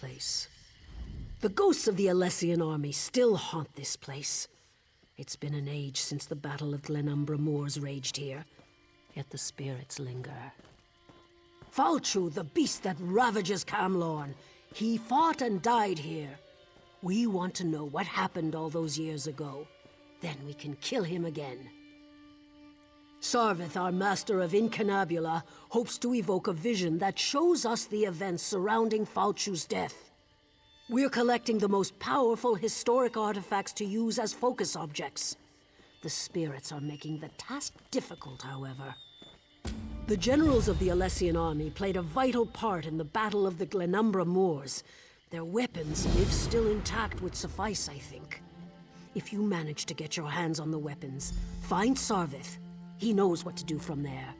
place. The ghosts of the Alessian army still haunt this place. It's been an age since the Battle of Glenumbra Moors raged here, yet the spirits linger. Falchu, the beast that ravages Camlorn, he fought and died here. We want to know what happened all those years ago. Then we can kill him again. Sarvith, our master of Incunabula, hopes to evoke a vision that shows us the events surrounding Falchu's death. We're collecting the most powerful historic artifacts to use as focus objects. The spirits are making the task difficult, however. The generals of the Alessian army played a vital part in the Battle of the Glenumbra Moors. Their weapons, if still intact, would suffice, I think. If you manage to get your hands on the weapons, find Sarvith. He knows what to do from there.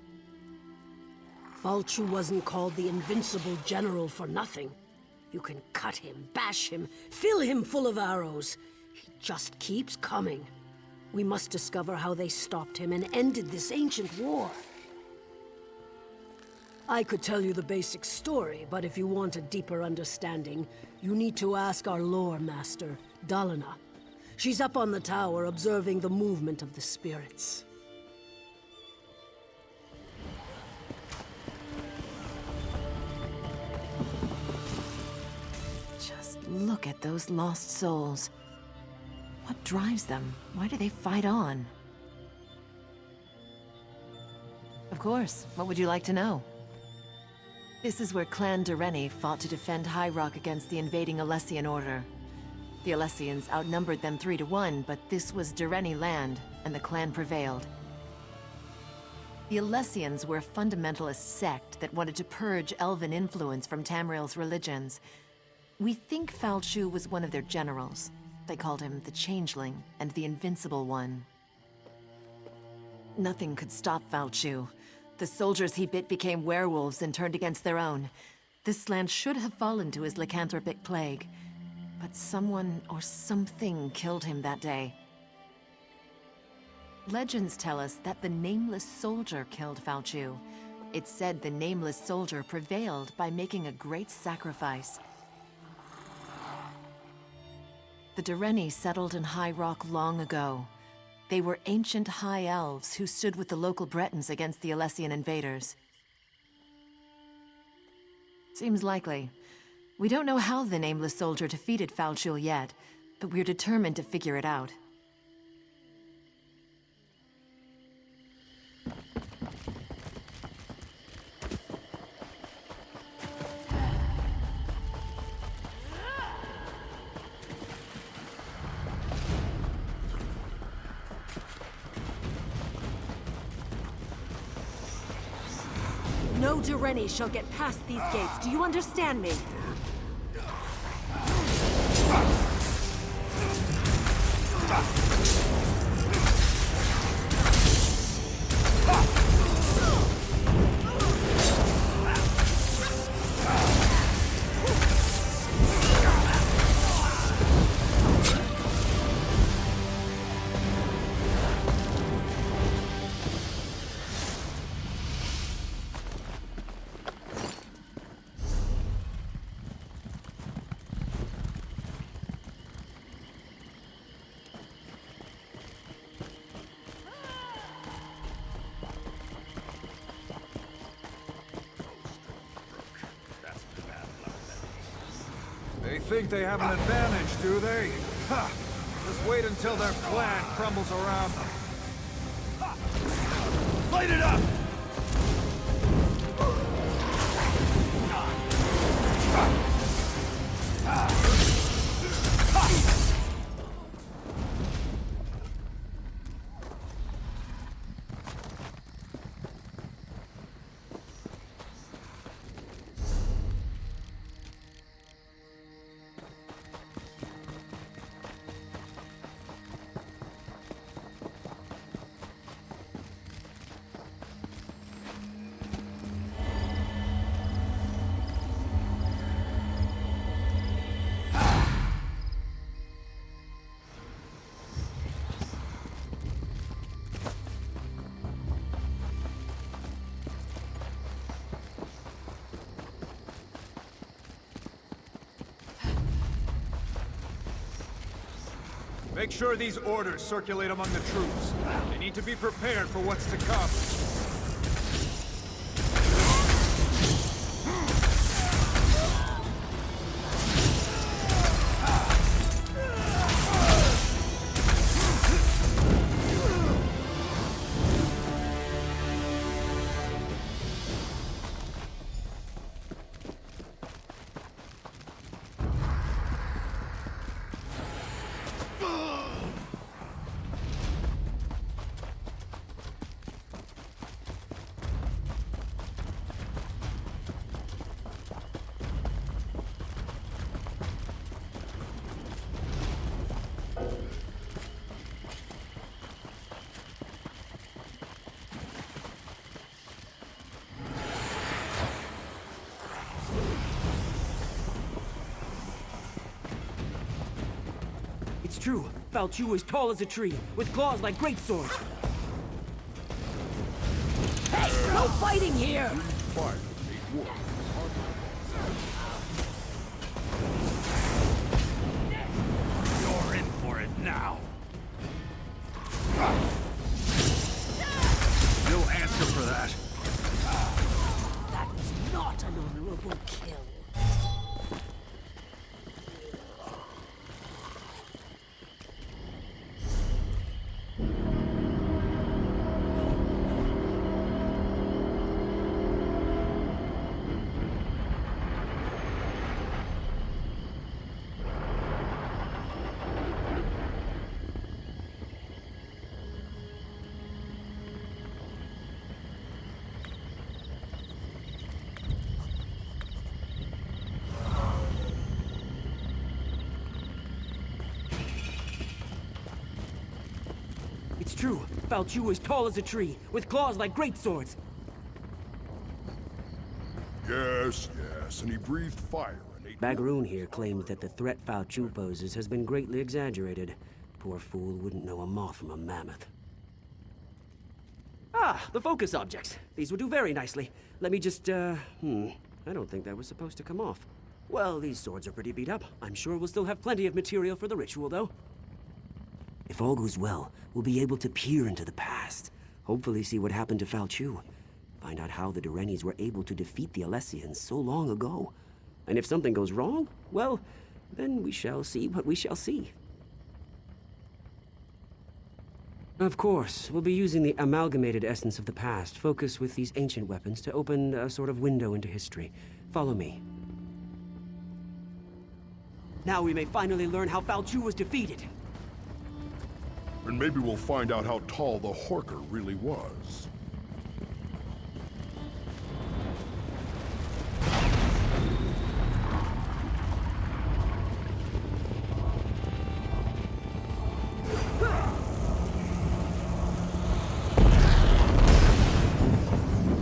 Falchu wasn't called the Invincible General for nothing. You can cut him, bash him, fill him full of arrows. He just keeps coming. We must discover how they stopped him and ended this ancient war. I could tell you the basic story, but if you want a deeper understanding, you need to ask our lore master, Dalina. She's up on the tower observing the movement of the spirits. Just look at those lost souls. What drives them? Why do they fight on? Of course. What would you like to know? This is where Clan Direni fought to defend High Rock against the invading Alessian Order. The Alessians outnumbered them 3-1, but this was Direni land, and the clan prevailed. The Alessians were a fundamentalist sect that wanted to purge elven influence from Tamriel's religions. We think Falchu was one of their generals. They called him the Changeling and the Invincible One. Nothing could stop Falchu. The soldiers he bit became werewolves and turned against their own. This land should have fallen to his lycanthropic plague, but someone or something killed him that day. Legends tell us that the Nameless Soldier killed Falchu. It's said the Nameless Soldier prevailed by making a great sacrifice. The Direni settled in High Rock long ago. They were ancient High Elves who stood with the local Bretons against the Alessian invaders. Seems likely. We don't know how the Nameless Soldier defeated Falchu yet, but we're determined to figure it out. No Direni shall get past these gates. Do you understand me? They think they have an advantage, do they? Ha! Just wait until their plan crumbles around them. Light it up! Make sure these orders circulate among the troops. They need to be prepared for what's to come. It's true. Falchu is tall as a tree, with claws like great swords. Hey, no fighting here! You're in for it now. You'll answer for that. That was not an honorable kill. It's true. Falchu is tall as a tree, with claws like great swords. Yes, and he breathed fire and ate... Bagaroon here claims that the threat Falchu poses has been greatly exaggerated. Poor fool wouldn't know a moth from a mammoth. Ah, the focus objects. These would do very nicely. Let me just, I don't think that was supposed to come off. Well, these swords are pretty beat up. I'm sure we'll still have plenty of material for the ritual, though. If all goes well, we'll be able to peer into the past. Hopefully see what happened to Falchu. Find out how the Durenis were able to defeat the Alessians so long ago. And if something goes wrong, well, then we shall see what we shall see. Of course, we'll be using the amalgamated essence of the past, focus with these ancient weapons to open a sort of window into history. Follow me. Now we may finally learn how Falchu was defeated. And maybe we'll find out how tall the Horker really was.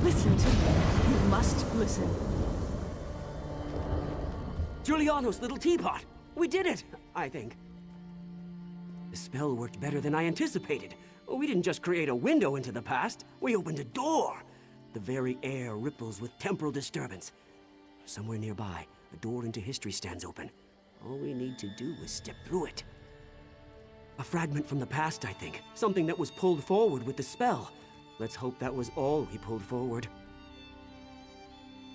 Listen to me. You must listen. Giuliano's little teapot! We did it, I think. The spell worked better than I anticipated. We didn't just create a window into the past, we opened a door. The very air ripples with temporal disturbance. Somewhere nearby, a door into history stands open. All we need to do is step through it. A fragment from the past, I think. Something that was pulled forward with the spell. Let's hope that was all we pulled forward.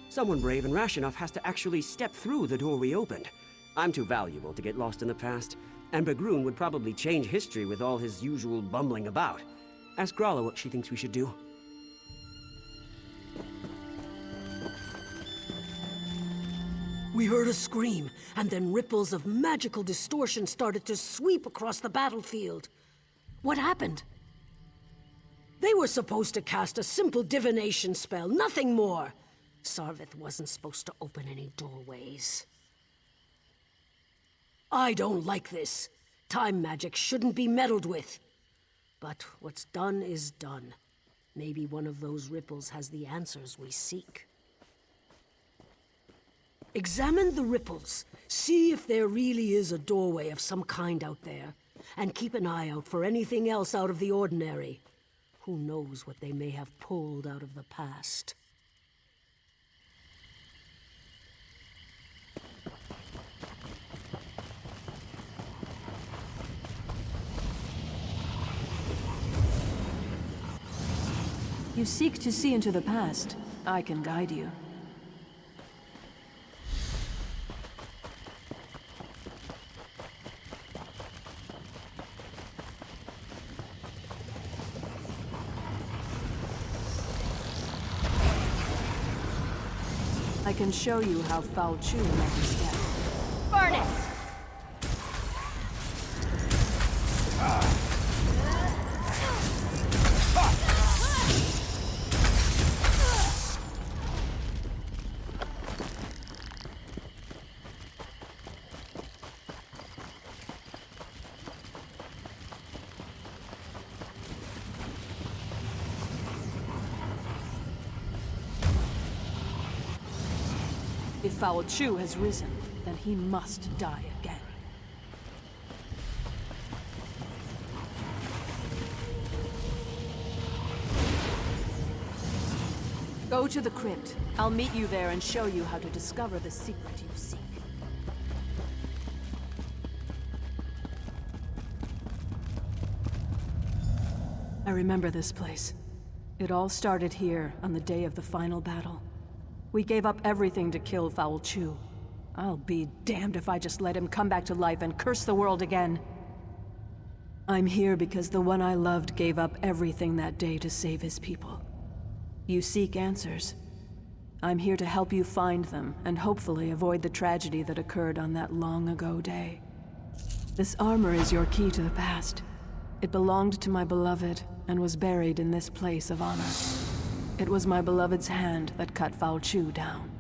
Someone brave and rash enough has to actually step through the door we opened. I'm too valuable to get lost in the past. And Bagaroon would probably change history with all his usual bumbling about. Ask Grala what she thinks we should do. We heard a scream, and then ripples of magical distortion started to sweep across the battlefield. What happened? They were supposed to cast a simple divination spell, nothing more. Sarvith wasn't supposed to open any doorways. I don't like this. Time magic shouldn't be meddled with. But what's done is done. Maybe one of those ripples has the answers we seek. Examine the ripples. See if there really is a doorway of some kind out there. And keep an eye out for anything else out of the ordinary. Who knows what they may have pulled out of the past. you seek to see into the past, I can guide you. I can show you how Foul Chu met his death. Burn it! If Foul Chu has risen, then he must die again. Go to the crypt. I'll meet you there and show you how to discover the secret you seek. I remember this place. It all started here on the day of the final battle. We gave up everything to kill Foul Chu. I'll be damned if I just let him come back to life and curse the world again. I'm here because the one I loved gave up everything that day to save his people. You seek answers. I'm here to help you find them, and hopefully avoid the tragedy that occurred on that long ago day. This armor is your key to the past. It belonged to my beloved, and was buried in this place of honor. It was my beloved's hand that cut Foul Chu down.